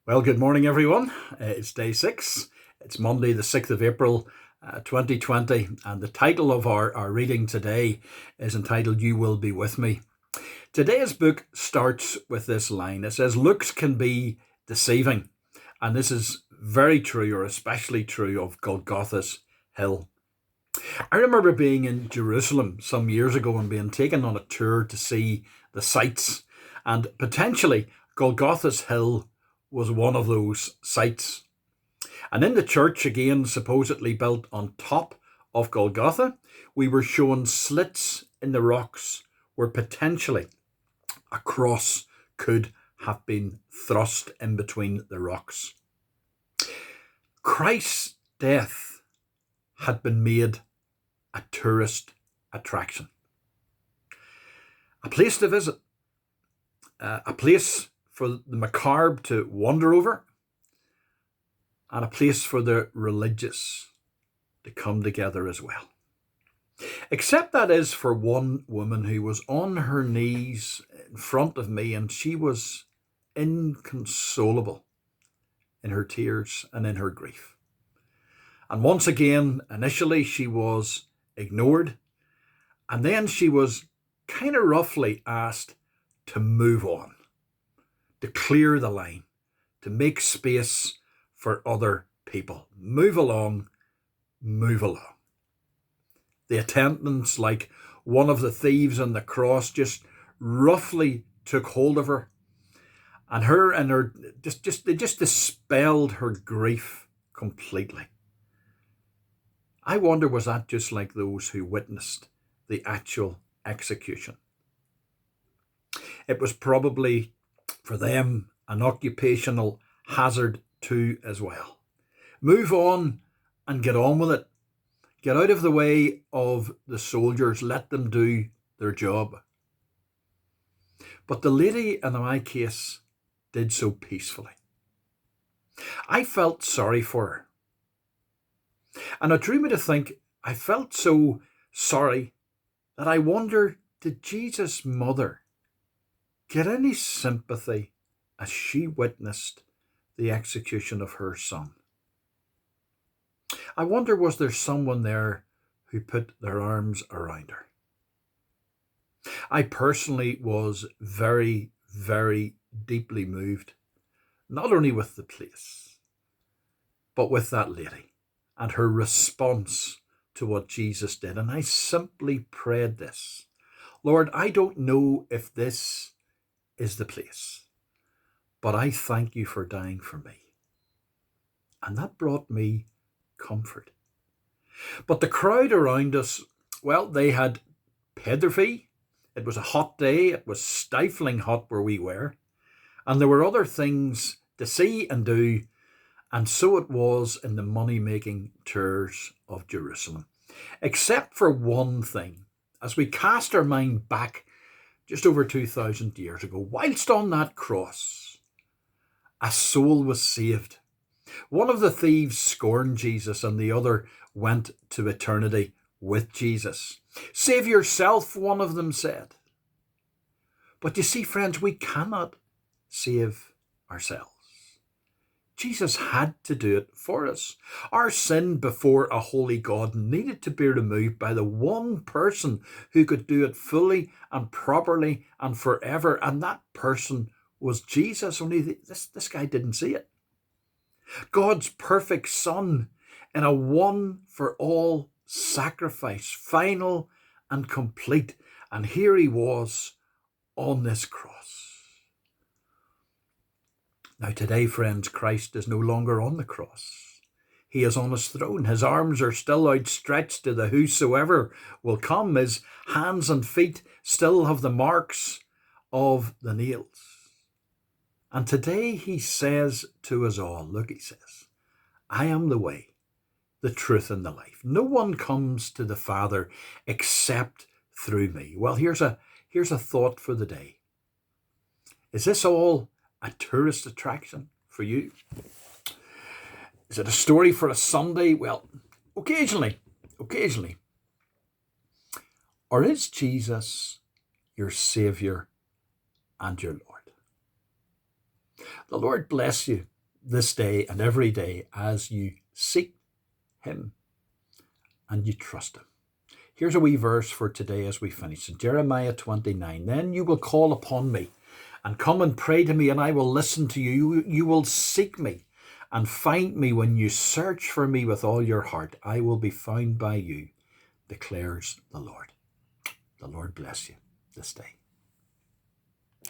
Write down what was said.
Well, good morning, everyone. It's day 6. It's Monday, the 6th of April, 2020. And the title of our reading today is entitled, You Will Be With Me. Today's book starts with this line. It says, looks can be deceiving. And this is very true, or especially true, of Golgotha's hill. I remember being in Jerusalem some years ago and being taken on a tour to see the sights. And potentially, Golgotha's hill was one of those sites. And in the church, again, supposedly built on top of Golgotha, we were shown slits in the rocks where potentially a cross could have been thrust in between the rocks. Christ's death had been made a tourist attraction, a place to visit, a place for the macabre to wander over, and a place for the religious to come together as well. Except that is for one woman who was on her knees in front of me, and she was inconsolable in her tears and in her grief. And once again, initially she was ignored, and then she was kind of roughly asked to move on, to clear the line, to make space for other people. Move along, move along. The attendants, like one of the thieves on the cross, just roughly took hold of her, and her they just dispelled her grief completely. I wonder, was that just like those who witnessed the actual execution? It was probably for them an occupational hazard too as well. Move on and get on with it. Get out of the way of the soldiers. Let them do their job. But the lady in my case did so peacefully. I felt sorry for her. And it drew me to think, I felt so sorry that I wonder, did Jesus' mother get any sympathy as she witnessed the execution of her son? I wonder, was there someone there who put their arms around her? I personally was very, very deeply moved, not only with the place, but with that lady and her response to what Jesus did. And I simply prayed this: Lord, I don't know if this is the place, but I thank you for dying for me. And that brought me comfort. But the crowd around us, well, they had paid their fee. It was a hot day. It was stifling hot where we were. And there were other things to see and do. And so it was in the money-making tours of Jerusalem. Except for one thing. As we cast our mind back just over 2,000 years ago, whilst on that cross, a soul was saved. One of the thieves scorned Jesus and the other went to eternity with Jesus. Save yourself, one of them said. But you see, friends, we cannot save ourselves. Jesus had to do it for us. Our sin before a holy God needed to be removed by the one person who could do it fully and properly and forever. And that person was Jesus, only this guy didn't see it. God's perfect Son in a one-for-all sacrifice, final and complete. And here he was on this cross. Now today, friends, Christ is no longer on the cross. He is on his throne. His arms are still outstretched to the whosoever will come. His hands and feet still have the marks of the nails. And today he says to us all, look, he says, I am the way, the truth, and the life. No one comes to the Father except through me. Well, here's a thought for the day. Is this all a tourist attraction for you? Is it a story for a Sunday? Well, occasionally. Or is Jesus your Saviour and your Lord? The Lord bless you this day and every day as you seek him and you trust him. Here's a wee verse for today as we finish. In Jeremiah 29, then you will call upon me and come and pray to me, and I will listen to you. You will seek me and find me when you search for me with all your heart. I will be found by you, declares the Lord. The Lord bless you this day.